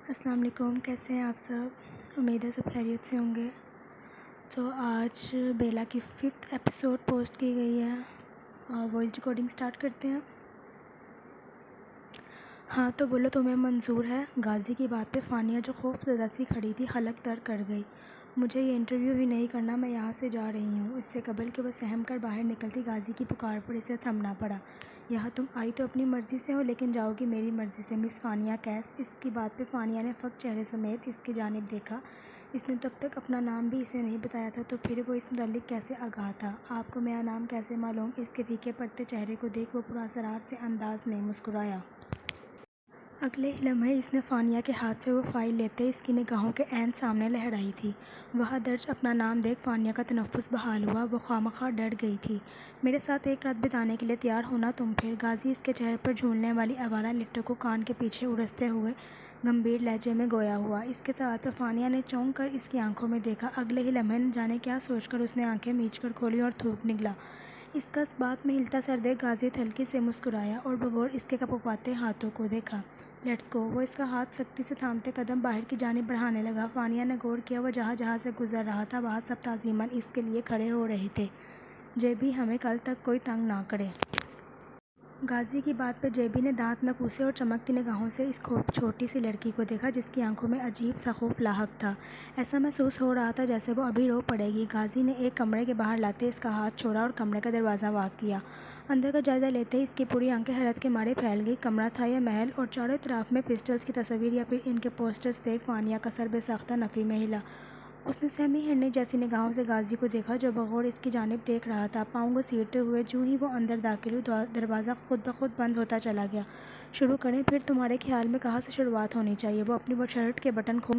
السلام علیکم، کیسے ہیں آپ سب؟ امید ہے سب خیریت سے ہوں گے۔ تو آج بیلا کی 5th ایپیسوڈ پوسٹ کی گئی ہے اور وائس ریکارڈنگ سٹارٹ کرتے ہیں۔ ہاں تو بولو تمہیں منظور ہے؟ غازی کی بات پہ فانیہ جو خوف زدہ سی کھڑی تھی حلق تر کر گئی۔ مجھے یہ انٹرویو ہی نہیں کرنا، میں یہاں سے جا رہی ہوں۔ اس سے قبل کہ وہ سہم کر باہر نکلتی، غازی کی پکار پر اسے تھمنا پڑا۔ یہاں تم آئی تو اپنی مرضی سے ہو لیکن جاؤ گی میری مرضی سے، مس فانیہ کیس؟ اس کی بات پہ فانیہ نے فک چہرے سمیت اس کی جانب دیکھا۔ اس نے تو اب تک اپنا نام بھی اسے نہیں بتایا تھا، تو پھر وہ اس متعلق کیسے آگاہ تھا؟ آپ کو میرا نام کیسے معلوم؟ اس کے پھیکے پڑتے چہرے کو دیکھ وہ پراسرار سے انداز میں مسکرایا۔ اگلے ہی لمحے اس نے فانیہ کے ہاتھ سے وہ فائل لیتے اس کی نگاہوں کے عین سامنے لہرائی تھی۔ وہاں درج اپنا نام دیکھ فانیہ کا تنفس بحال ہوا، وہ خوامخواہ ڈر گئی تھی۔ میرے ساتھ ایک رات بتانے کے لیے تیار ہونا تم پھر؟ غازی اس کے چہرے پر جھولنے والی آوارہ لٹوں کو کان کے پیچھے اڑستے ہوئے گمبھیر لہجے میں گویا ہوا۔ اس کے سوال پر فانیہ نے چونک کر اس کی آنکھوں میں دیکھا۔ اگلے ہی لمحے نہ جانے کیا سوچ کر اس نے آنکھیں میچ کر کھولی اور تھوک نکلا۔ اس کا اس بات میں ہلتا سر دیکھ غازی ہلکی سے مسکرایا اور بغور اس کے کپکپاتے ہاتھوں کو دیکھا۔ Let's go. وہ اس کا ہاتھ سختی سے تھامتے قدم باہر کی جانب بڑھانے لگا۔ فانیہ نے غور کیا، وہ جہاں سے گزر رہا تھا وہاں سب تعظیماً اس کے لیے کھڑے ہو رہے تھے۔ جیبی ہمیں کل تک کوئی تنگ نہ کرے۔ غازی کی بات پہ جیبی نے دانت نکوسے اور چمکتی نگاہوں سے اس چھوٹی سی لڑکی کو دیکھا جس کی آنکھوں میں عجیب سا خوف لاحق تھا۔ ایسا محسوس ہو رہا تھا جیسے وہ ابھی رو پڑے گی۔ غازی نے ایک کمرے کے باہر لاتے اس کا ہاتھ چھوڑا اور کمرے کا دروازہ واق کیا۔ اندر کا جائزہ لیتے ہی اس کی پوری آنکھیں حیرت کے مارے پھیل گئی۔ کمرہ تھا یا محل؟ اور چاروں اطراف میں پسٹلز کی تصاویر یا پھر ان کے پوسٹرز دیکھ فانیہ کا سر بے ساختہ نفی میں ہلا۔ اس نے سہمی ہرنی جیسی نگاہوں سے غازی کو دیکھا جو بغور اس کی جانب دیکھ رہا تھا۔ پاؤں گھسیٹتے ہوئے جوں ہی وہ اندر داخل ہوئی، دروازہ خود بخود بند ہوتا چلا گیا۔ شروع کریں پھر؟ تمہارے خیال میں کہاں سے شروعات ہونی چاہیے؟ وہ اپنی شرٹ کے بٹن کھول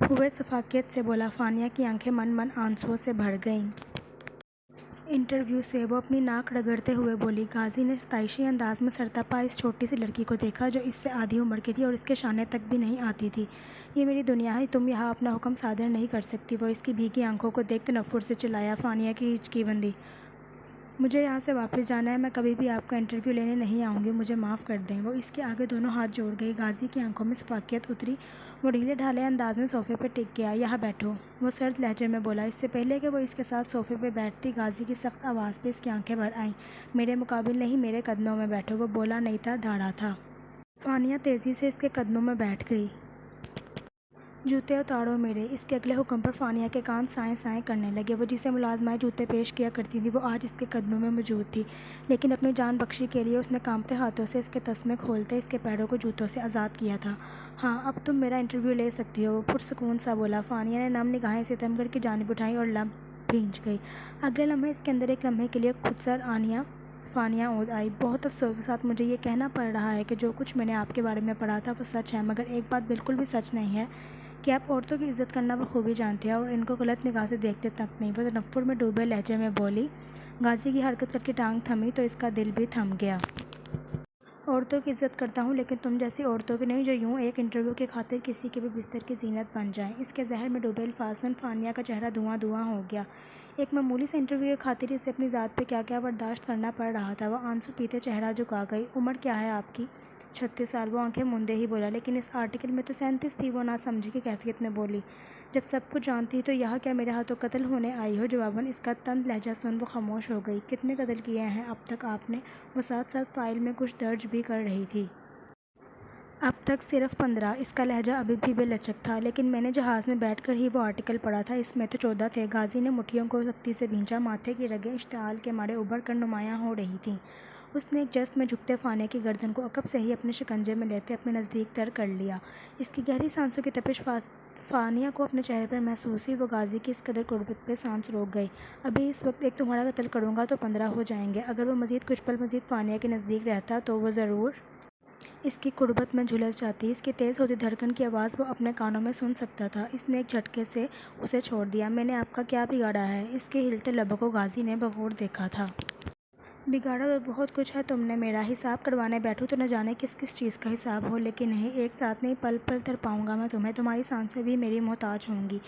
ہوئے شفقت سے بولا۔ فانیہ کی آنکھیں من آنسوؤں سے بھر گئیں۔ انٹرویو سے؟ وہ اپنی ناک رگڑتے ہوئے بولی۔ غازی نے ستائشی انداز میں سرتاپا اس چھوٹی سی لڑکی کو دیکھا جو اس سے آدھی عمر کی تھی اور اس کے شانے تک بھی نہیں آتی تھی۔ یہ میری دنیا ہے، تم یہاں اپنا حکم صادر نہیں کر سکتی۔ وہ اس کی بھیگی آنکھوں کو دیکھ تنفر سے چلایا۔ فانیہ کی ہچکی بندھی۔ مجھے یہاں سے واپس جانا ہے، میں کبھی بھی آپ کا انٹرویو لینے نہیں آؤں گی، مجھے معاف کر دیں۔ وہ اس کے آگے دونوں ہاتھ جوڑ گئی۔ غازی کی آنکھوں میں شفقت اتری، وہ ڈھیلے ڈھالے انداز میں صوفے پہ ٹک گیا۔ یہاں بیٹھو، وہ سرد لہجے میں بولا۔ اس سے پہلے کہ وہ اس کے ساتھ صوفے پہ بیٹھتی غازی کی سخت آواز پہ اس کی آنکھیں بھر آئیں۔ میرے مقابل نہیں، میرے قدموں میں بیٹھو۔ وہ بولا نہیں تھا، دھاڑا تھا۔ فانیہ تیزی سے اس کے قدموں میں بیٹھ گئی۔ جوتے اتارو میرے۔ اس کے اگلے حکم پر فانیہ کے کان سائیں سائیں کرنے لگے۔ وہ جسے ملازمائیں جوتے پیش کیا کرتی تھیں وہ آج اس کے قدموں میں موجود تھی، لیکن اپنی جان بخشی کے لیے اس نے کانپتے ہاتھوں سے اس کے تسمے کھولتے اس کے پیروں کو جوتوں سے آزاد کیا تھا۔ ہاں اب تم میرا انٹرویو لے سکتی ہو، وہ پرسکون سا بولا۔ فانیہ نے نم نگاہیں ستمگر کی جانب اٹھائیں اور لب بھیج گئی۔ اگلے لمحے اس کے اندر ایک لمحے کے لیے خودسر فانیہ اود آئی۔ بہت افسوس کے ساتھ مجھے یہ کہنا پڑ رہا ہے کہ جو کچھ میں نے آپ کے بارے میں پڑھا تھا وہ سچ ہے، مگر ایک بات بالکل بھی سچ نہیں ہے کہ آپ عورتوں کی عزت کرنا بخوبی جانتے ہیں اور ان کو غلط نگاہ سے دیکھتے تک نہیں۔ وہ تنفر میں ڈوبے لہجے میں بولی۔ غازی کی حرکت کر کے ٹانگ تھمی تو اس کا دل بھی تھم گیا۔ عورتوں کی عزت کرتا ہوں لیکن تم جیسی عورتوں کی نہیں جو یوں ایک انٹرویو کی خاطر کسی کے بھی بستر کی زینت بن جائیں۔ اس کے زہر میں ڈوبے الفاظ سن فانیہ کا چہرہ دھواں دھواں ہو گیا۔ ایک معمولی سے انٹرویو کی خاطر اسے اپنی ذات پہ کیا کیا برداشت کرنا پڑ رہا تھا۔ وہ آنسو پیتے چہرہ جھکا گئی۔ عمر کیا ہے آپ کی؟ 36 سال، وہ آنکھیں موندے ہی بولا۔ لیکن اس آرٹیکل میں تو 37 تھی، وہ ناسمجھی کی کیفیت میں بولی۔ جب سب کچھ جانتی تو یہاں کیا میرے ہاتھوں قتل ہونے آئی ہو؟ جواباً اس کا تند لہجہ سن وہ خاموش ہو گئی۔ کتنے قتل کیے ہیں اب تک آپ نے؟ وہ ساتھ ساتھ فائل میں کچھ درج بھی کر رہی تھی۔ اب تک صرف 15۔ اس کا لہجہ ابھی بھی بے لچک تھا۔ لیکن میں نے جہاز میں بیٹھ کر ہی وہ آرٹیکل پڑھا تھا، اس میں تو 14 تھے۔ غازی نے مٹھیوں کو سختی سے بھینچا، ماتھے کی رگیں اشتعال کے مارے ابھر کر نمایاں ہو رہی تھیں۔ اس نے ایک جست میں جھکتے فانیہ کی گردن کو عقب سے ہی اپنے شکنجے میں لیتے اپنے نزدیک تر کر لیا۔ اس کی گہری سانسوں کی تپش فانیہ کو اپنے چہرے پر محسوس ہوئی۔ وہ غازی کی اس قدر قربت پہ سانس روک گئی۔ ابھی اس وقت ایک تمہارا قتل کروں گا تو 15 ہو جائیں گے۔ اگر وہ مزید کچھ پل مزید فانیہ کے نزدیک رہتا تو وہ ضرور اس کی قربت میں جھلس جاتی۔ اس کی تیز ہوتی دھڑکن کی آواز وہ اپنے کانوں میں سن سکتا تھا۔ اس نے ایک جھٹکے سے اسے چھوڑ دیا۔ میں نے آپ کا کیا بگاڑا ہے؟ اس کے ہلتے لبوں کو غازی نے بغور دیکھا تھا۔ بگاڑا تو بہت کچھ ہے تم نے، میرا حساب کروانے بیٹھوں تو نہ جانے کس کس چیز کا حساب ہو، لیکن نہیں، ایک ساتھ نہیں، پل پل تڑپاؤں گا میں تمہیں، تمہاری سانسیں بھی میری محتاج ہوں گی۔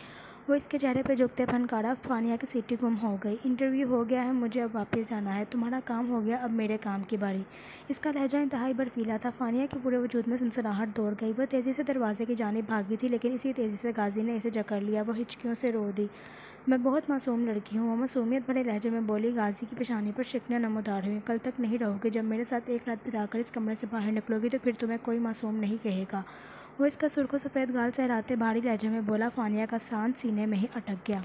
وہ اس کے چہرے پہ جھکتے فنکارا فانیہ کی سیٹی گم ہو گئی۔ انٹرویو ہو گیا ہے، مجھے اب واپس جانا ہے۔ تمہارا کام ہو گیا، اب میرے کام کی باری۔ اس کا لہجہ انتہائی برفیلا تھا۔ فانیہ کے پورے وجود میں سنسناہٹ دوڑ گئی۔ وہ تیزی سے دروازے کی جانب بھاگی تھی، لیکن اسی تیزی سے غازی نے اسے جکڑ لیا۔ وہ ہچکیوں سے رو دی۔ میں بہت معصوم لڑکی ہوں، وہ معصومیت بھرے لہجے میں بولی۔ غازی کی پیشانی پر شکنیں نمودار ہوئیں۔ کل تک نہیں رہو گی؟ جب میرے ساتھ ایک رات بتا کر اس کمرے سے باہر نکلو گی تو پھر تمہیں کوئی معصوم نہیں کہے گا۔ وہ اس کا سرخ و سفید گال سہراتے بھاری لہجے میں بولا۔ فانیہ کا سانس سینے میں ہی اٹک گیا۔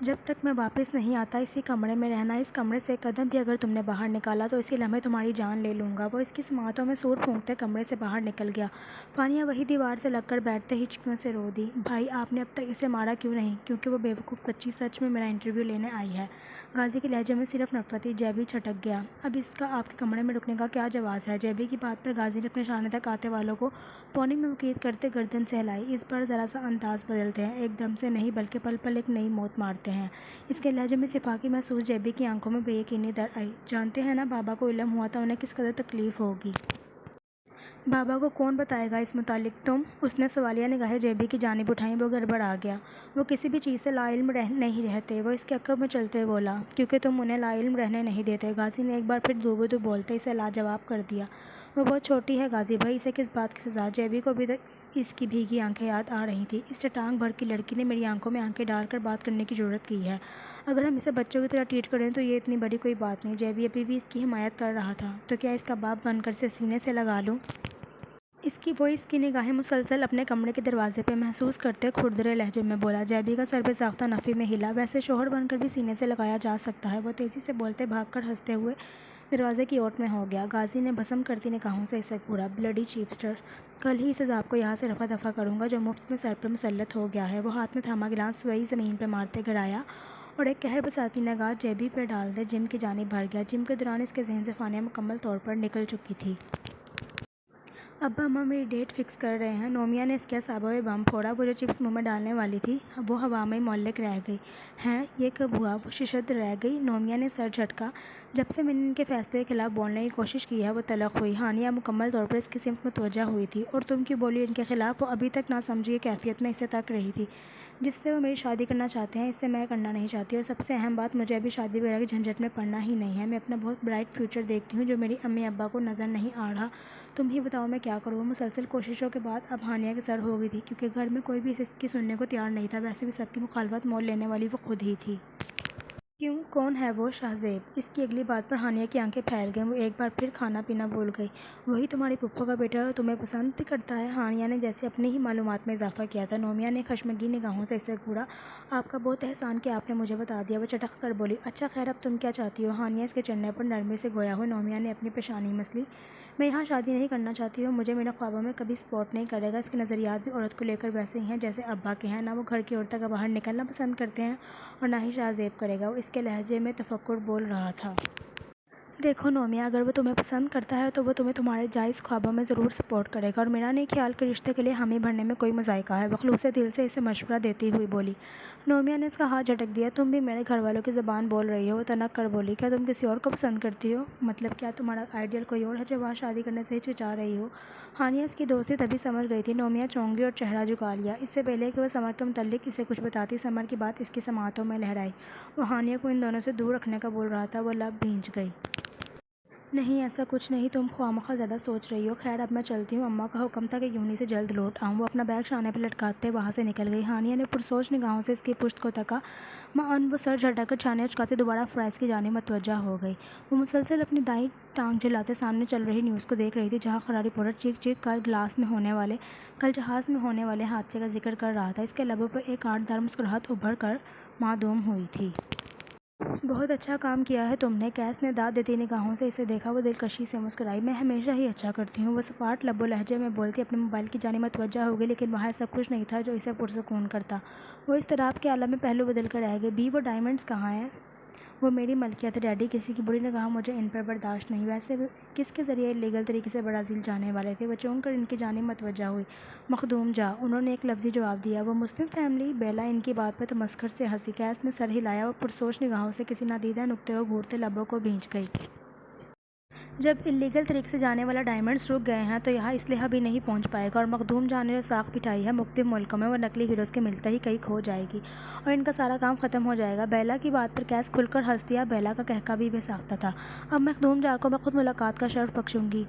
جب تک میں واپس نہیں آتا اسی کمرے میں رہنا۔ اس کمرے سے ایک قدم بھی اگر تم نے باہر نکالا تو اسی لمحے تمہاری جان لے لوں گا۔ وہ اس کی سماعتوں میں سور پھونکتے کمرے سے باہر نکل گیا۔ فانیہ وہی دیوار سے لگ کر بیٹھتے ہچکیوں سے رو دی۔ بھائی، آپ نے اب تک اسے مارا کیوں نہیں؟ کیونکہ وہ بیوقوف بچی سچ میں میرا انٹرویو لینے آئی ہے۔ غازی کے لہجے میں صرف نفرت تھی۔ جیبی چھٹک گیا۔ اب اس کا آپ کے کمرے میں رکنے کا کیا جواز ہے؟ جیبی کی بات پر غازی نے اپنے سامنے تک آتے والوں کو پونے میں وقید کرتے گردن سہلائی۔ اس بار ذرا سا انداز بدلتے ہیں، ایک دم سے نہیں بلکہ پل پل ایک نئی موت مارتے ہیں۔ اس کے لہجے میں سفاکی محسوس۔ جیبی کی آنکھوں میں بے یقینی در آئی۔ جانتے ہیں نا بابا کو علم ہوا تھا انہیں کس قدر تکلیف ہوگی؟ بابا کو کون بتائے گا اس متعلق؟ تم؟ اس نے سوالیہ نگاہیں جیبی کی جانب اٹھائیں۔ وہ گڑبڑ آ گیا۔ وہ کسی بھی چیز سے لا علم نہیں رہتے۔ وہ اس کے عقب میں چلتے بولا۔ کیونکہ تم انہیں لا علم رہنے نہیں دیتے۔ غازی نے ایک بار پھر دو بدو بولتے اسے لاجواب کر دیا۔ وہ بہت چھوٹی ہے غازی بھائی، اسے کس بات کی سزا؟ جیبی کو ابھی تک اس کی بھیگی آنکھیں یاد آ رہی تھیں۔ اس چٹان بھر کی لڑکی نے میری آنکھوں میں آنکھیں ڈال کر بات کرنے کی جرأت کی ہے۔ اگر ہم اسے بچوں کی طرح ٹریٹ کریں تو یہ اتنی بڑی کوئی بات نہیں۔ جیبی ابھی بھی اس کی حمایت کر رہا تھا۔ تو کیا اس کا باپ بن کر اسے سینے سے لگا لوں؟ اس کی نگاہیں مسلسل اپنے کمرے کے دروازے پہ محسوس کرتے کھردرے لہجے میں بولا۔ جیبی کا سر بے ساختہ نفی میں ہلا۔ ویسے شوہر بن کر بھی سینے سے لگایا جا سکتا ہے۔ وہ تیزی سے بولتے بھاگ کر ہنستے ہوئے دروازے کی اوٹ میں ہو گیا۔ غازی نے بھسم کرتی نگاہوں سے اسے گھورا۔ بلڈی چیپسٹر! کل ہی اس عذاب کو یہاں سے رفع دفع کروں گا جو مفت میں سر پر مسلط ہو گیا ہے۔ وہ ہاتھ میں تھاما گلاس وہی زمین پہ مارتے گرایا اور ایک قہر بساتی نگاہ جیبی پہ ڈال دے جم کی جانب بڑھ گیا۔ جم کے دوران اس کے ذہن سے فانیہ مکمل طور پر نکل چکی تھی۔ ابا اماں میری ڈیٹ فکس کر رہے ہیں۔ نومیہ نے اس کے اعصابوں میں بم پھوڑا۔ وہ جو چپس منہ میں ڈالنے والی تھی وہ ہوا میں معلق رہ گئی۔ ہیں، یہ کب ہوا؟ وہ ششدر رہ گئی۔ نومیہ نے سر جھٹکا۔ جب سے میں نے ان کے فیصلے کے خلاف بولنے کی کوشش کی ہے وہ تلخ ہوئی۔ ہانیہ مکمل طور پر اس کی سمت متوجہ ہوئی تھی۔ اور تم کیوں بولی ان کے خلاف؟ وہ ابھی تک ناسمجھی کیفیت میں اسے تک رہی تھی۔ جس سے وہ میری شادی کرنا چاہتے ہیں اس سے میں کرنا نہیں چاہتی، اور سب سے اہم بات مجھے ابھی شادی وغیرہ کی جھنجھٹ میں پڑنا ہی نہیں ہے۔ میں اپنا بہت برائٹ فیوچر دیکھتی ہوں جو میری امی ابا کو نظر نہیں آ رہا۔ تم ہی بتاؤ میں کیا کروں؟ وہ مسلسل کوششوں کے بعد اب ہانیہ کے سر ہو گئی تھی، کیونکہ گھر میں کوئی بھی اس کی سننے کو تیار نہیں تھا۔ ویسے بھی سب کی مخالفت مول لینے والی وہ خود ہی تھی۔ کیوں؟ کون ہے وہ؟ شہزیب؟ اس کی اگلی بات پر ہانیہ کی آنکھیں پھیل گئیں۔ وہ ایک بار پھر کھانا پینا بھول گئی۔ وہی تمہاری پھپھو کا بیٹا ہے اور تمہیں پسند بھی کرتا ہے؟ ہانیہ نے جیسے اپنی ہی معلومات میں اضافہ کیا تھا۔ نومیہ نے خشمگین نگاہوں سے اسے گھورا۔ آپ کا بہت احسان کہ آپ نے مجھے بتا دیا، وہ چٹخ کر بولی۔ اچھا خیر، اب تم کیا چاہتی ہو؟ ہانیہ اس کے چہرے پر نرمی سے گویا ہوئے نومیہ نے اپنی پیشانی مسلی۔ میں یہاں شادی نہیں کرنا چاہتی ہوں۔ مجھے میرے خوابوں میں کبھی سپورٹ نہیں کرے گا۔ اس کے نظریات بھی عورت کو لے کر ویسے ہی ہیں جیسے ابا کے ہیں۔ نہ وہ گھر کی عورتوں کا باہر نکلنا پسند کرتے ہیں اور نہ ہی شہزیب کرے گا۔ وہ اس کے لہجے میں تفکر بول رہا تھا۔ دیکھو نومیہ، اگر وہ تمہیں پسند کرتا ہے تو وہ تمہیں تمہارے جائز خوابوں میں ضرور سپورٹ کرے گا، اور میرا نہیں خیال کہ رشتے کے لیے حامی بھرنے میں کوئی مذائقہ ہے۔ وہ خلوص دل سے اسے مشورہ دیتی ہوئی بولی۔ نومیہ نے اس کا ہاتھ جھٹک دیا۔ تم بھی میرے گھر والوں کی زبان بول رہی ہو؟ وہ تنک کر بولی۔ کیا تم کسی اور کو پسند کرتی ہو؟ مطلب کیا تمہارا آئیڈیل کوئی اور ہے جو وہاں شادی کرنے سے ہچکچا رہی ہو؟ ہانیہ اس کی دوستی تبھی سمجھ گئی تھی۔ نومیہ چونک گئی اور چہرہ جھکا لیا۔ اس سے پہلے کہ وہ سمر کے متعلق اسے کچھ بتاتی، سمر کی بات اس کی سماعتوں میں لہرائی۔ وہ ہانیہ کو ان دونوں سے دور رکھنے کا بول رہا تھا۔ وہ لب بھینچ گئی۔ نہیں، ایسا کچھ نہیں، تم خواہ مخواہ زیادہ سوچ رہی ہو۔ خیر اب میں چلتی ہوں، اماں کا حکم تھا کہ یونہی سے جلد لوٹ آؤں۔ وہ اپنا بیگ شانے پہ لٹکاتے وہاں سے نکل گئی۔ ہانیہ نے پرسوچ نگاہوں سے اس کی پشت کو تکا، مع وہ سر جھٹک کر چھانے اچکاتے دوبارہ فرائض کی جانب متوجہ ہو گئی۔ وہ مسلسل اپنی دائیں ٹانگ جھلاتے سامنے چل رہی نیوز کو دیکھ رہی تھی، جہاں خرا رپورٹر چیخ چیخ کر کل جہاز میں ہونے والے حادثے کا ذکر کر رہا تھا۔ اس کے لبوں پر ایک آٹدار مسکراہٹ ابھر کر معدوم ہوئی تھی۔ بہت اچھا کام کیا ہے تم نے، کیس نے داد دیتی نگاہوں سے اسے دیکھا۔ وہ دلکشی سے مسکرائی۔ میں ہمیشہ ہی اچھا کرتی ہوں، وہ سپاٹ لب و لہجے میں بولتی اپنے موبائل کی جانب متوجہ ہو گئی، لیکن وہاں ایسا کچھ نہیں تھا جو اسے پرسکون کرتا۔ وہ اضطراب کے عالم میں پہلو بدل کر رہ گئی۔ وہ ڈائمنڈز کہاں ہیں؟ وہ میری ملکیت ہے ڈیڈی، کسی کی بری نگاہ مجھے ان پر برداشت نہیں۔ ویسے کس کے ذریعے لیگل طریقے سے برازیل جانے والے تھے؟ وہ چونک کر ان کی جانب متوجہ ہوئی۔ مخدوم جا، انہوں نے ایک لفظی جواب دیا۔ وہ مسلم فیملی؟ بیلا ان کی بات پر تمسخر سے ہنسی۔ کیس نے سر ہلایا۔ وہ پرسوچ نگاہوں سے کسی نادیدہ نقطے کو گھورتے لبوں کو بھینچ گئی۔ جب الیگل طریقے سے جانے والا ڈائمنڈز رک گئے ہیں تو یہاں اسلحہ بھی نہیں پہنچ پائے گا، اور مخدوم جانیں جو ساکھ بٹھائی ہے مختلف ملکوں میں وہ نقلی ہیروز کے ملتے ہی کہیں کھو جائے گی اور ان کا سارا کام ختم ہو جائے گا۔ بیلا کی بات پر کیس کھل کر ہنس دیا۔ بیلا کا کہکا بھی بے ساختہ تھا۔ اب مخدوم جا کو میں خود ملاقات کا شرف بخشوں گی۔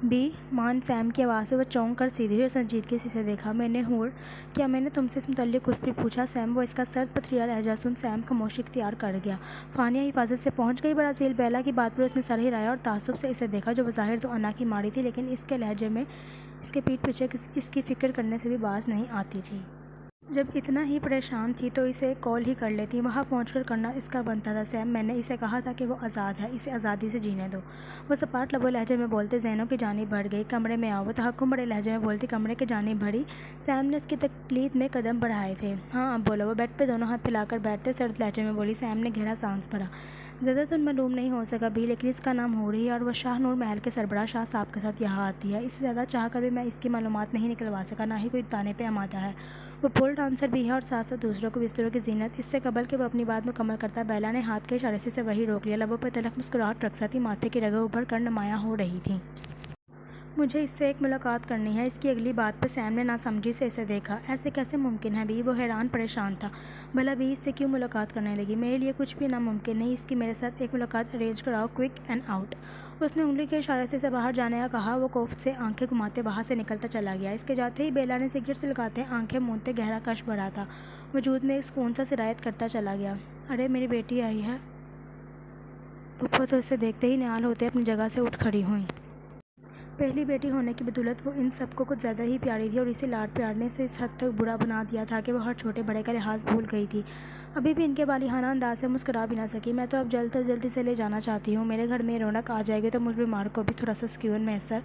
بی مان سیم کی آواز سے وہ چونک کر سیدھی ہوئی اور سنجیدگی سے اسے دیکھا۔ میں نے ہور کیا میں نے تم سے اس متعلق کچھ بھی پوچھا سیم؟ وہ اس کا سرد پتھریلا لہجہ سن سیم خاموشی اختیار کر گیا۔ فانیہ حفاظت سے پہنچ گئی برازیل؟ بیلا کی بات پر اس نے سر ہلایا اور تعصب سے اسے دیکھا، جو بظاہر تو انا کی ماڑی تھی لیکن اس کے لہجے میں اس کے پیٹھ پیچھے اس کی فکر کرنے سے بھی باز نہیں آتی تھی۔ جب اتنا ہی پریشان تھی تو اسے کال ہی کر لیتی، وہاں پہنچ کر کرنا اس کا بنتا تھا۔ سیم میں نے اسے کہا تھا کہ وہ آزاد ہے، اسے آزادی سے جینے دو۔ وہ سپاٹ لب و لہجے میں بولتے ذہنوں کی جانب بڑھ گئی۔ کمرے میں آؤ، وہ تحکم بڑے لہجے میں بولتی کمرے کی جانب بڑھی۔ سیم نے اس کی تقلید میں قدم بڑھائے تھے۔ ہاں اب بولو۔ وہ بیڈ پہ دونوں ہاتھ پھیلا کر بیٹھتے سرد لہجے میں بولی۔ سیم نے گہرا سانس بھرا۔ زیادہ تو معلوم نہیں ہو سکا بھی، لیکن اس کا نام ہور ہی ہے اور وہ شاہ نور محل کے سربراہ شاہ صاحب کے ساتھ یہاں آتی ہے۔ اس سے زیادہ چاہ کر بھی میں اس کی معلومات نہیں نکلوا سکا، نہ ہی کوئی بتانے پہ آمادہ ہے۔ وہ پول ڈانسر بھی ہے اور ساتھ ساتھ دوسروں کو بستروں کی زینت۔ اس سے قبل کہ وہ اپنی بات مکمل کرتا بیلا نے ہاتھ کے اشارے سے اسے وہیں روک لیا۔ لبوں پہ تلخ مسکراہٹ رقصہ تھی، ماتھے کی رگیں ابھر کر نمایاں ہو رہی تھیں۔ مجھے اس سے ایک ملاقات کرنی ہے۔ اس کی اگلی بات پہ سیم نے ناسمجھی سے اسے دیکھا۔ ایسے کیسے ممکن ہے بی؟ وہ حیران پریشان تھا۔ بھلا بی اس سے کیوں ملاقات کرنے لگی؟ میرے لیے کچھ بھی ناممکن نہیں۔ اس کی میرے ساتھ ایک ملاقات ارینج کراؤ، کوئک اینڈ آؤٹ۔ اس نے انگلی کے اشارے سے اسے باہر جانے کا کہا۔ وہ کوفت سے آنکھیں گھماتے وہاں سے نکلتا چلا گیا۔ اس کے جاتے ہی بیلا نے سگریٹ سلگاتے آنکھیں موندتے گہرا کش بھرا تھا، وجود میں ایک سکون سا سرایت کرتا چلا گیا۔ ارے میری بیٹی آئی ہے۔ پھپھو تو اسے دیکھتے ہی نہال ہوتے اپنی جگہ سے اٹھ کھڑی ہوئیں۔ پہلی بیٹی ہونے کی بدولت وہ ان سب کو کچھ زیادہ ہی پیاری تھی اور اسے لاڈ پیار نے اسے اس حد تک برا بنا دیا تھا کہ وہ ہر چھوٹے بڑے کا لحاظ بھول گئی تھی۔ ابھی بھی ان کے والہانہ انداز سے مسکرا بھی نہ سکی۔ میں تو اب جلدی سے لے جانا چاہتی ہوں۔ میرے گھر میں رونق آ جائے گی تو مجھ بیمار کو بھی تھوڑا سا سکون میسر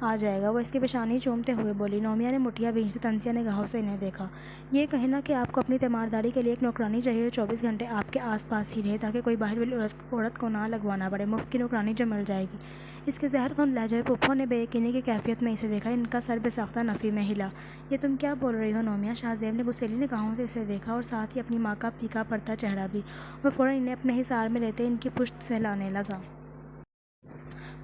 آ جائے گا۔ وہ اس کی پیشانی چومتے ہوئے بولی۔ نومیہ نے مٹھیاں بھینجتی تنزیہ نگاہوں سے انہیں دیکھا۔ یہ کہیں نا کہ آپ کو اپنی تیمارداری کے لیے ایک نوکرانی چاہیے جو 24 گھنٹے آپ کے آس پاس ہی رہے تاکہ کوئی باہر والی عورت کو نہ لگوانا پڑے۔ مفت کی نوکرانی جو مل جائے گی۔ اس کے زہر خند لہجے پھپھو نے بے یقینی کی کیفیت میں اسے دیکھا۔ ان کا سر بے ساختہ نفی میں ہلا۔ یہ تم کیا بول رہی ہو نومیہ؟ شاہ زیب نے غصیلی نگاہوں سے اسے دیکھا اور ساتھ ہی اپنی ماں کا پھیکا پڑتا چہرہ بھی۔ وہ فوراً انہیں اپنے حصار میں لیتے ان کی پشت سہلانے لگا۔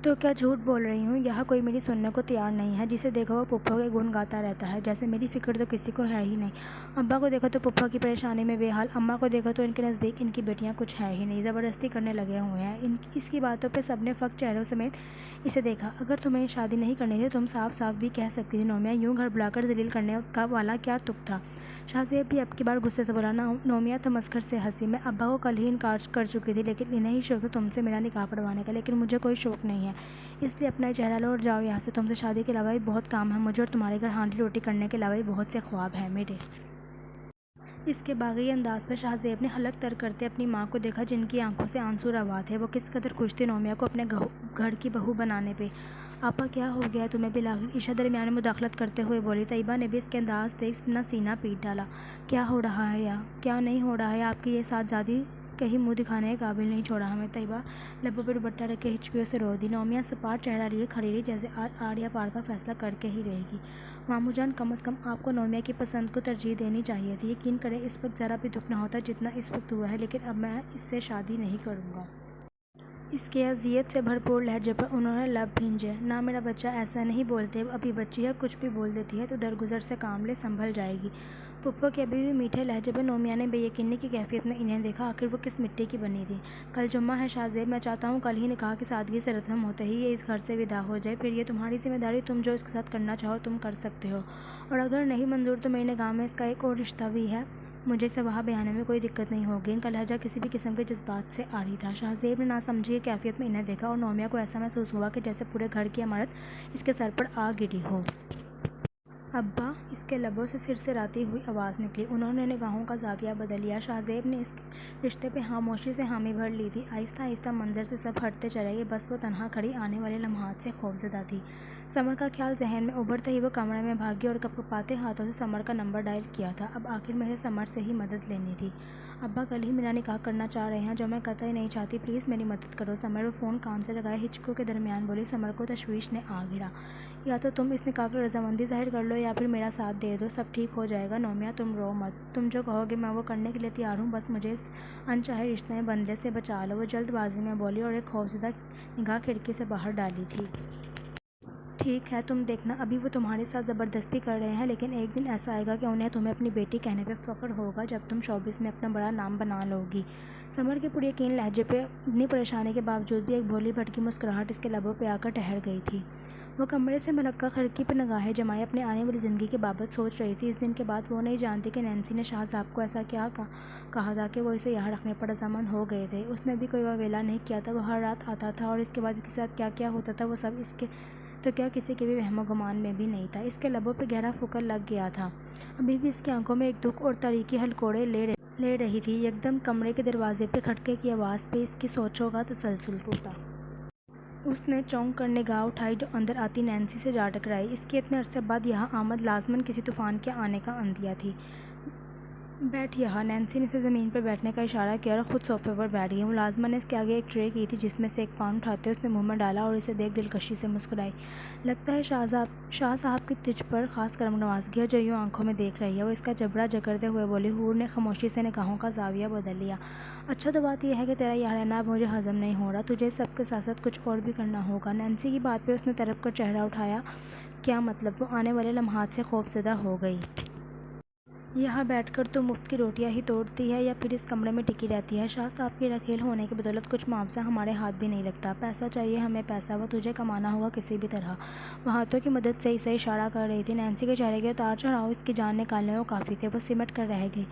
تو کیا جھوٹ بول رہی ہوں؟ یہاں کوئی میری سننے کو تیار نہیں ہے۔ جسے دیکھو وہ پھپھو کے گن گاتا رہتا ہے، جیسے میری فکر تو کسی کو ہے ہی نہیں۔ ابا کو دیکھو تو پھپھو کی پریشانی میں بے حال، اماں کو دیکھو تو ان کے نزدیک ان کی بیٹیاں کچھ ہے ہی نہیں، زبردستی کرنے لگے ہوئے ہیں۔ اس کی باتوں پہ سب نے فک چہروں سمیت اسے دیکھا۔ اگر تمہیں شادی نہیں کرنی تھی تو تم صاف صاف بھی کہہ سکتی تھی نومیہ، یوں گھر بلا کر ذلیل کرنے کا والا کیا تک تھا؟ شاہ زیب بھی اب کی بار غصے سے بولا۔ نومیہ تمسخر سے ہنسی۔ میں ابا کو کل ہی انکار کر چکی تھی، لیکن انہیں ہی شوق تھا تم سے میرا نکاح پڑھوانے کا، لیکن مجھے کوئی شوق نہیں ہے، اس لیے اپنا چہرہ لو اور جاؤ یہاں سے۔ تم سے شادی کے علاوہ بھی بہت کام ہے مجھے، اور تمہارے گھر ہانڈی روٹی کرنے کے علاوہ بھی بہت سے خواب ہیں میرے۔ اس کے باغی انداز پر شاہ زیب نے حلق تر کرتے اپنی ماں کو دیکھا، جن کی آنکھوں سے آنسو روا تھے۔ وہ کس قدر خوش تھی نومیہ کو اپنے گھر کی بہو بنانے پہ۔ آپا کیا ہو گیا ہے تمہیں؟ بالآخر عشاء درمیان میں مداخلت کرتے ہوئے بولی۔ طیبہ نے بھی اس کے انداز دیکھ اپنا سینہ پیٹ ڈالا۔ کیا ہو رہا ہے یا کیا نہیں ہو رہا ہے؟ آپ کی یہ صاحبزادی کہیں منہ دکھانے کے قابل نہیں چھوڑا ہمیں۔ طیبہ لبوں پہ دوپٹہ رکھ کے ہچکیوں سے رو دی۔ نومیہ سپاٹ چہرہ لیے کھڑی رہی، جیسے آج آڑ یا پار کا فیصلہ کر کے ہی رہے گی۔ ماموں جان کم از کم آپ کو نومیہ کی پسند کو ترجیح دینی چاہیے تھی۔ یقین کریں اس وقت ذرا بھی دکھ نہ ہوتا جتنا اس وقت ہوا ہے، لیکن اب میں اس سے شادی نہیں کروں گا۔ اس کے اذیت سے بھرپور لہجے پر انہوں نے لب بھینجے۔ نہ میرا بچہ ایسا نہیں بولتے، ابھی بچی ہے، کچھ بھی بول دیتی ہے تو درگزر سے کام لے، سنبھل جائے گی۔ پھپھو کے ابھی بھی میٹھے لہجے پر نومیہ نے بے یقینی کی کیفیت میں انہیں دیکھا۔ آخر وہ کس مٹی کی بنی تھی؟ کل جمعہ ہے شاہ زیب، میں چاہتا ہوں کل ہی نکاح کی سادگی سے رسم ہوتے ہی یہ اس گھر سے ودا ہو جائے، پھر یہ تمہاری ذمہ داری، تم جو اس کے ساتھ کرنا چاہو تم کر سکتے ہو، اور اگر نہیں منظور تو میری نگاہ میں اس کا ایک اور رشتہ بھی ہے، مجھے اسے وہاں بیانے میں کوئی دقت نہیں ہوگی۔ ان کا لہجہ کسی بھی قسم کے جذبات سے عاری تھا۔ شاہ زیب نے ناسمجھی کی کیفیت میں انہیں دیکھا اور نومیہ کو ایسا محسوس ہوا کہ جیسے پورے گھر کی عمارت اس کے سر پر آ گری ہو۔ ابا! اس کے لبوں سے سرسراتی ہوئی آواز نکلی۔ انہوں نے نگاہوں کا زاویہ بدل لیا۔ شاہ زیب نے اس رشتے پہ خاموشی سے حامی بھر لی تھی۔ آہستہ آہستہ منظر سے سب ہٹتے چلے گئے، بس وہ تنہا کھڑی آنے والے لمحات سے خوفزدہ تھی۔ سمر کا خیال ذہن میں ابھرتے ہی وہ کمرے میں بھاگی اور کپکپاتے ہاتھوں سے سمر کا نمبر ڈائل کیا تھا۔ اب آخر میں سمر سے ہی مدد لینی تھی۔ ابا کل ہی میرا نکاح کرنا چاہ رہے ہیں، جو میں قطعی نہیں چاہتی، پلیز میری مدد کرو سمر۔ وہ فون کان سے لگائے ہچکیوں کے درمیان بولی۔ سمر کو تشویش نے آ گھیرا۔ یا تو تم اس نکاح کی رضامندی ظاہر کر لو یا پھر میرا ساتھ دے دو، سب ٹھیک ہو جائے گا۔ نومیہ تم رو مت، تم جو کہو گے میں وہ کرنے کے لیے تیار ہوں، بس مجھے اس انچاہے رشتے میں بندھے سے بچا لو۔ وہ جلد بازی میں بولی اور ایک خوفزدہ نگاہ کھڑکی سے باہر ڈالی تھی۔ ٹھیک ہے، تم دیکھنا، ابھی وہ تمہارے ساتھ زبردستی کر رہے ہیں، لیکن ایک دن ایسا آئے گا کہ انہیں تمہیں اپنی بیٹی کہنے پہ فخر ہوگا، جب تم شوبز میں اپنا بڑا نام بنا لو گی۔ سمر کے پر یقین لہجے پہ اتنی پریشانی کے باوجود بھی ایک بھولی بھٹکی مسکراہٹ اس کے لبوں پہ آ کر ٹھہر گئی تھی۔ وہ کمرے سے ملکہ کھڑکی پہ نگاہیں جمائے اپنے آنے والی زندگی کی بابت سوچ رہی تھی۔ اس دن کے بعد وہ نہیں جانتی کہ نینسی نے شاہ صاحب کو ایسا کیا کہا تھا کہ وہ اسے یہاں رکھنے پر رضامند ہو گئے تھے۔ اس نے بھی کوئی واویلا نہیں کیا تھا، وہ ہر رات آتا تھا اور اس کے بعد اس کے ساتھ کیا کیا ہوتا تھا وہ سب اس کے تو کیا کسی کے بھی وہم و گمان میں بھی نہیں تھا۔ اس کے لبوں پہ گہرا فکر لگ گیا تھا، ابھی بھی اس کی آنکھوں میں ایک دکھ اور تاریکی ہلکوڑے لے رہی تھی۔ یکدم کمرے کے دروازے پہ کھٹکے کی آواز پہ اس کی سوچوں کا تسلسل ٹوٹا۔ اس نے چونک کر نگاہ اٹھائی جو اندر آتی نینسی سے جا ٹکرائی۔ اس کی اتنے عرصے بعد یہاں آمد لازماً کسی طوفان کے آنے کا عندیہ تھی۔ بیٹھ یہاں، نینسی نے اسے زمین پر بیٹھنے کا اشارہ کیا اور خود صوفے پر بیٹھ گئی۔ ملازمہ نے اس کے آگے ایک ٹرے کی تھی جس میں سے ایک پان اٹھاتے اس نے منہ میں ڈالا اور اسے دیکھ دلکشی سے مسکرائی۔ لگتا ہے شاہ صاحب کی تجھ پر خاص کرم نوازگی ہے جو یوں آنکھوں میں دیکھ رہی ہے، وہ اس کا جبڑا جکڑتے ہوئے بولی۔ حور نے خاموشی سے نگاہوں کا زاویہ بدل لیا۔ اچھا تو بات یہ ہے کہ تیرا یہاں رہنا اب مجھے ہضم نہیں ہو رہا، تجھے سب کے ساتھ ساتھ کچھ اور بھی کرنا ہوگا۔ نینسی کی بات پہ اس نے تڑپ کر چہرہ اٹھایا۔ کیا مطلب؟ وہ آنے والے لمحات سے خوفزدہ ہو گئی۔ یہاں بیٹھ کر تو مفت کی روٹیاں ہی توڑتی ہے یا پھر اس کمرے میں ٹکی رہتی ہے؟ شاہ صاحب کی رکھیل ہونے کی بدولت کچھ معاوضہ ہمارے ہاتھ بھی نہیں لگتا۔ پیسہ چاہیے ہمیں، پیسہ، وہ تجھے کمانا ہوگا کسی بھی طرح۔ وہ ہاتھوں کی مدد سے اسے اشارہ کر رہی تھی۔ نینسی کے چہرے کے اتار چڑھاؤ اس کی جان نکالنے کو کافی تھے، وہ سمٹ کر رہ گئی۔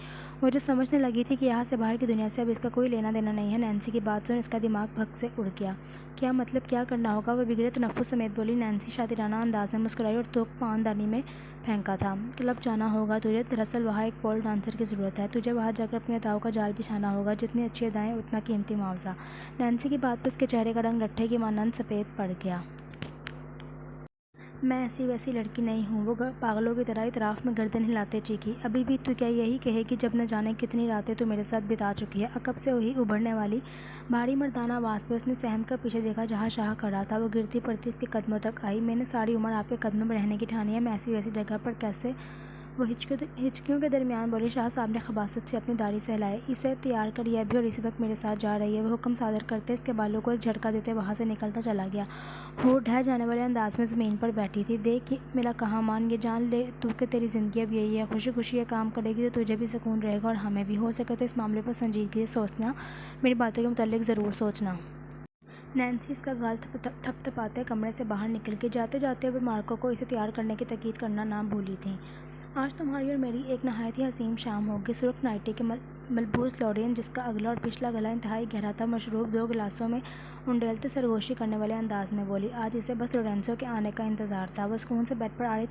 وہ جو سمجھنے لگی تھی کہ یہاں سے باہر کی دنیا سے اب اس کا کوئی لینا دینا نہیں ہے، نینسی کی بات سن اس کا دماغ بھگ سے اڑ گیا۔ کیا مطلب؟ کیا کرنا ہوگا؟ وہ بگڑے تنفس سمیت بولی۔ نینسی شاطرانہ انداز میں مسکرائی اور تھوک پان دانی میں پھینکا تھا۔ کلب جانا ہوگا تجھے، دراصل وہاں ایک پول ڈانسر کی ضرورت ہے، تجھے وہاں جا کر اپنی اداؤں کا جال بچھانا ہوگا، جتنی اچھی ادائیں اتنا قیمتی معاوضہ۔ نینسی کی بات پہ اس کے چہرے کا رنگ لٹھے کی مانند سفید پڑ گیا۔ میں ایسی ویسی لڑکی نہیں ہوں، وہ پاگلوں کی طرح اطراف میں گردن ہلاتے چیخی۔ ابھی بھی تو کیا یہی کہے گی جب نہ جانے کتنی راتیں تو میرے ساتھ بتا چکی ہے؟ عقب سے وہی ابھرنے والی بھاری مردانہ آواز پہ اس نے سہم کر پیچھے دیکھا جہاں شاہ کھڑا تھا۔ وہ گرتی پڑتی اس کے قدموں تک آئی۔ میں نے ساری عمر آپ کے قدموں میں رہنے کی ٹھانی ہے، میں ایسی ویسی جگہ پر کیسے؟ وہ ہچکیوں کے درمیان بولی۔ شاہ صاحب نے خباثت سے اپنی داڑھی سہلائے۔ اسے تیار کر، یہ ابھی اور اسی وقت میرے ساتھ جا رہی ہے۔ وہ حکم صادر کرتے اس کے بالوں کو ایک جھٹکا دیتے وہاں سے نکلتا چلا گیا۔ حور ڈھہ جانے والے انداز میں زمین پر بیٹھی تھی۔ دیکھ میرا کہا مان، یہ جان لے تو کہ تیری زندگی اب یہی ہے۔ خوشی خوشی یہ کام کرے گی تو تجھے بھی سکون رہے گا اور ہمیں بھی۔ ہو سکے تو اس معاملے پر سنجیدگی سے سوچنا، میری باتوں کے متعلق ضرور سوچنا۔ نینسی اس کا گال تھپ تھپاتے کمرے سے باہر نکل گئی۔ جاتے جاتے وہ مارکو کو اسے تیار کرنے کی تاکید کرنا نہ بھولی تھیں۔ آج تمہاری اور میری ایک نہایت ہی حسین شام ہوگی۔ سرخ نائٹی کے ملبوس لورین، جس کا اگلا اور پچھلا گلا انتہائی گہرا تھا، مشروب دو گلاسوں میں انڈیلتے سرگوشی کرنے والے انداز میں بولی۔ آج اسے بس لورینزو کے آنے کا انتظار تھا۔ وہ سکون سے بیڈ پر آڑی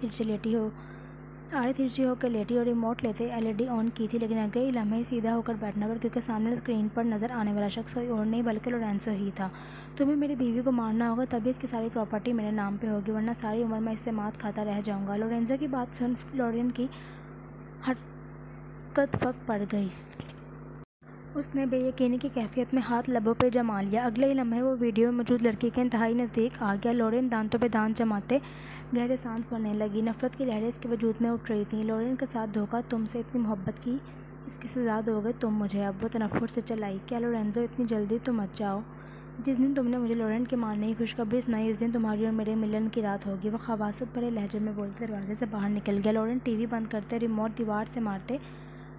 ترچھی ہو کے لیٹی اور ریموٹ لیتے LED آن کی تھی، لیکن اگلے ہی لمحے سیدھا ہو کر بیٹھنا پڑا کیونکہ سامنے اسکرین پر نظر آنے والا شخص کوئی اور نہیں بلکہ لورینزو ہی تھا۔ تمہیں میری بیوی کو مارنا ہوگا، تبھی اس کی ساری پراپرٹی میرے نام پہ ہوگی، ورنہ ساری عمر میں اس سے مات کھاتا رہ جاؤں گا۔ لورینزو کی بات سن لورین کی حرکت پھک پڑ گئی۔ اس نے بے یقینی کی کیفیت میں ہاتھ لبوں پہ جما لیا۔ اگلے ہی لمحے وہ ویڈیو میں موجود لڑکی کے انتہائی نزدیک آ گیا۔ لورین دانتوں پہ دانت جماتے گہرے سانس بھرنے لگی۔ نفرت کی لہریں اس کے وجود میں اٹھ رہی تھیں۔ لورین کے ساتھ دھوکہ، تم سے اتنی محبت کی، اس کی سزا دو گے تم مجھے اب؟ وہ تنفر سے چلائی۔ کیا لورینزو اتنی جلدی تو مت جاؤ۔ جس دن تم نے مجھے لورین کے مارنے کی خوشخبری سنائی اس دن تمہاری اور میرے ملن کی رات ہوگی۔ وہ خباثت بھرے لہجے میں بولتے دروازے سے باہر نکل گیا۔ لورین ٹی وی بند کرتے ریموٹ دیوار سے مارتے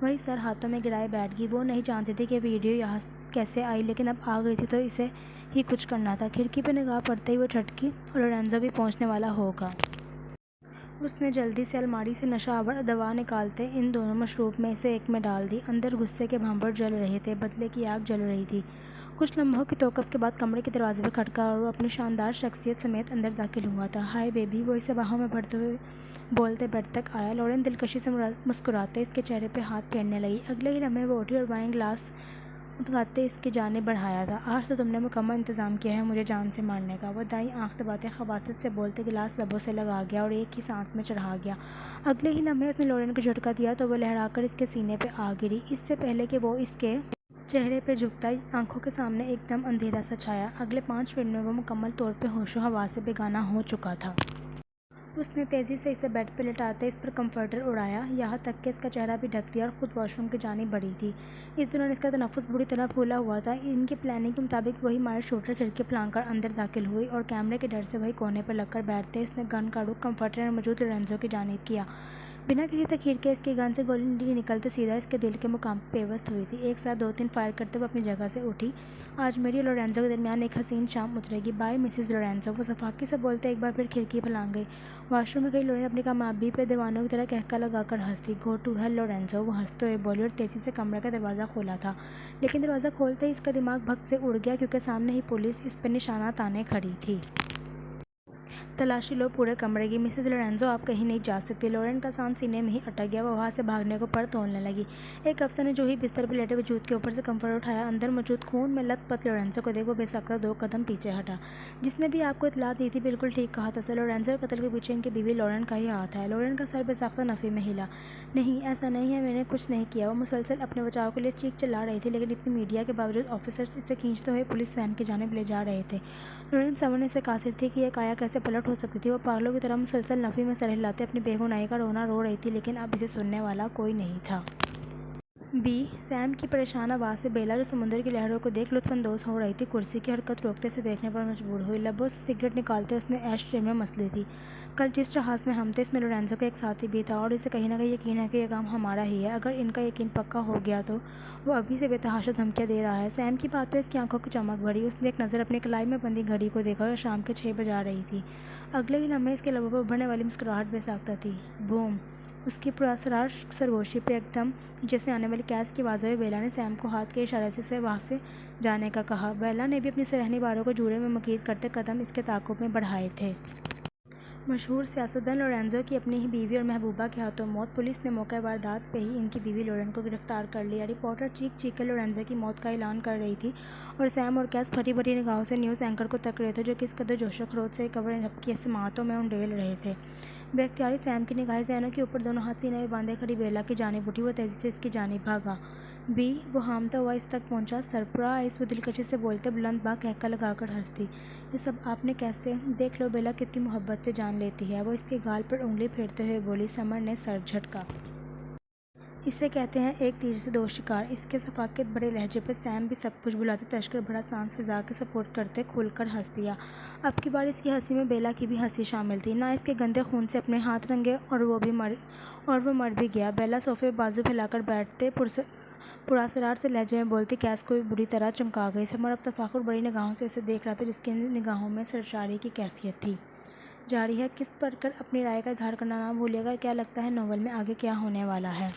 وہی سر ہاتھوں میں گرائے بیٹھ گئی۔ وہ نہیں جانتی تھی کہ ویڈیو یہاں کیسے آئی، لیکن اب آ گئی تھی تو اسے ہی کچھ کرنا تھا۔ کھڑکی پہ نگاہ پڑتے ہی وہ ٹھٹکی، لورینزو بھی پہنچنے والا ہوگا۔ اس نے جلدی سے الماری سے نشہ آور دوا نکالتے ان دونوں مشروب میں سے ایک میں ڈال دی۔ اندر غصے کے بھانبر جل رہے تھے، بدلے کی آگ جل رہی تھی۔ کچھ لمحوں کی توقف کے بعد کمرے کے دروازے پہ کھٹکا اور وہ اپنی شاندار شخصیت سمیت اندر داخل ہوا تھا۔ ہائے بیبی، وہ اسے باہوں میں بھرتے ہوئے بولتے بیڈ تک آیا۔ لورین دلکشی سے مسکراتے اس کے چہرے پہ ہاتھ پھیرنے لگی۔ اگلے ہی لمحے وہ اٹھی اور بائیں گلاس اٹھاتے اس کی جانب بڑھایا تھا۔ آج تو تم نے مکمل انتظام کیا ہے مجھے جان سے مارنے کا۔ وہ دائیں آنکھ دباتے خباثت سے بولتے گلاس لبوں سے لگا گیا اور ایک ہی سانس میں چڑھا گیا۔ اگلے ہی لمحے اس نے لورین کو جھٹکا دیا تو وہ لہرا کر اس کے سینے پہ آ گری۔ اس سے پہلے کہ وہ اس کے چہرے پہ جھکتا، آنکھوں کے سامنے ایک دم اندھیرا سا چھایا۔ اگلے 5 منٹ میں وہ مکمل طور پہ ہوش و حواس سے بیگانہ ہو چکا تھا۔ اس نے تیزی سے اسے بیڈ پہ لٹاتے اس پر کمفرٹر اڑایا، یہاں تک کہ اس کا چہرہ بھی ڈھک دیا اور خود واش روم کی جانب بڑھی تھی۔ اس دوران اس کا تنفس بری طرح پھولا ہوا تھا۔ ان کی پلاننگ کے مطابق وہی مائر شوٹر کھڑکی پھلانگ کر اندر داخل ہوئی اور کیمرے کے ڈر سے وہی کونے پر لگ کر بیٹھتے اس نے گن کا رخ کمفرٹر میں موجود لورینزو کی جانب کیا۔ بنا کسی تاخیر کے اس کی گن سے گولی نکلتے سیدھا اس کے دل کے مقام پہ پیوست ہوئی تھی۔ ایک ساتھ 2-3 فائر کرتے وہ اپنی جگہ سے اٹھی۔ آج میری اور لورینزو کے درمیان ایک حسین شام اترے گی، بائے مسز لورینزو، وہ سفاکی سے بولتے ایک بار پھر کھڑکی پھلانگ گئی۔ واش روم میں گئی لورین اپنی کامیابی پہ دیوانوں کی طرح قہقہ لگا کر ہنس دی۔ "گو ٹو ہیل لورینزو"، وہ ہنستے ہوئے بولی اور تیزی سے کمرے کا دروازہ کھولا تھا، لیکن دروازہ کھولتے ہی اس کا دماغ بھگ سے اڑ گیا کیونکہ سامنے ہی پولیس اس پہ نشانہ تانے کھڑی تھی۔ "تلاشی لو پورے کمرے کی، مسز لورینزو، آپ کہیں نہیں جا سکتی"۔ لورین کا سانس سینے میں ہی اٹک گیا، وہ وہاں سے بھاگنے کو پر تولنے لگی۔ ایک افسر نے جو ہی بستر پہ لیٹے وجود کے اوپر سے کمفرٹر اٹھایا، اندر موجود خون میں لت پت لورینزو کو دیکھ وہ بے سختہ 2 قدم پیچھے ہٹا۔ "جس نے بھی آپ کو اطلاع دی تھی بالکل ٹھیک کہا تھا سر، لورینزو کے قتل کے پیچھے ان کی بیوی لورین کا ہی ہاتھ ہے"۔ لورین کا سر بے ساختہ نفی میں ہلا۔ "نہیں، ایسا نہیں ہے، میں نے کچھ نہیں کیا"۔ وہ مسلسل اپنے بچاؤ کے لیے چیخ چلا رہی تھی، لیکن اتنی میڈیا کے باوجود آفیسرز اسے کھینچتے ہوئے پولیس وین کی جانب لے جا رہے تھے۔ لورین سنورنے سے قاصر تھی کہ یہ کایا کیسے پلٹ ہو سکتی تھی۔ وہ پاگلوں کی طرح مسلسل نفی میں سر ہلاتے اپنی بے گناہی کا رونا رو رہی تھی، لیکن اب اسے سننے والا کوئی نہیں تھا۔ سیم کی پریشان آواز سے بیلا، جو سمندر کی لہروں کو دیکھ لطف اندوز ہو رہی تھی، کرسی کی حرکت روکتے اسے دیکھنے پر مجبور ہوئی۔ لبوں سے سگریٹ نکالتے اس نے ایش ٹرے میں مس لی تھی۔ "کل جس جہاز میں ہم تھے اس میں لورینزو کا ایک ساتھی بھی تھا اور اسے کہیں نہ کہیں یقین ہے کہ یہ کام ہمارا ہی ہے۔ اگر ان کا یقین پکا ہو گیا تو وہ ابھی سے بے تحاشا دھمکیاں دے رہا ہے"۔ سیم کی بات پہ اس کی آنکھوں کی چمک بڑھی۔ اس نے ایک نظر اپنی کلائی میں بندھی گھڑی کو دیکھا جو شام کے 6 بجا رہی تھی۔ اگلے ہی لمحے اس کے لبوں پہ ابھرنے والی مسکراہٹ بے ساختہ تھی۔ بوم! اس کی پراسرار سرگوشی پہ ایک دم پیچھے سے آنے والی گیس کی آواز ہوئی۔ بیلا نے سیم کو ہاتھ کے اشارے سے اسے وہاں سے جانے کا کہا۔ بیلا نے بھی اپنی سرہنی باروں کو جوڑے میں مکید کرتے قدم اس کے تعاقب میں بڑھائے تھے۔ مشہور سیاستدان لورینزو کی اپنی ہی بیوی اور محبوبہ کے ہاتھوں موت۔ پولیس نے موقع واردات پہ ہی ان کی بیوی لورین کو گرفتار کر لیا۔ رپورٹر چیخ چیخ کر لورینزو کی موت کا اعلان کر رہی تھی اور سیم اور کیس پھٹی پھٹی نگاہوں سے نیوز اینکر کو تک رہے تھے جو کس قدر جوش و خروش سے کور اپ کی سماعتوں میں انڈیل رہے تھے۔ بے اختیاری سیم کی نگاہیں ذہنوں کے اوپر دونوں ہاتھ سینے میں باندھے کھڑی بیلا کی جانب اٹھی۔ وہ تیزی سے اس کی جانب بھاگا۔ وہ ہامتا ہوا اس تک پہنچا۔ "سرپرائز"، وہ دلکشی سے بولتے بلند با قہقہ لگا کر ہنس دی۔ "یہ سب آپ نے کیسے"؟ "دیکھ لو بیلا کتنی محبت سے جان لیتی ہے"، وہ اس کے گال پر انگلی پھیرتے ہوئے بولی۔ سمر نے سر جھٹکا۔ "اسے کہتے ہیں ایک تیر سے 2 شکار"۔ اس کے سفاکت بھرے لہجے پہ سیم بھی سب کچھ بھلاتے تشکر بھرا سانس فضا کے سپرد کرتے کھل کر ہنس دیا۔ اب کی بار اس کی ہنسی میں بیلا کی بھی ہنسی شامل تھی۔ "نہ اس کے گندے خون سے اپنے ہاتھ رنگے اور وہ مر بھی گیا"۔ بیلا صوفے پہ بازو پھیلا کر بیٹھتے پراسرار سے لہجے میں بولتی کیس کو بھی بری طرح چونکا گئی۔ سمر اب تفاخر بھری نگاہوں سے اسے دیکھ رہا تھا جس کی نگاہوں میں سرشاری کی کیفیت تھی۔ جاری ہے، قسط پڑھ کر اپنی رائے کا اظہار کرنا نہ بھولیے گا۔ کیا لگتا ہے ناول میں آگے کیا ہونے والا ہے؟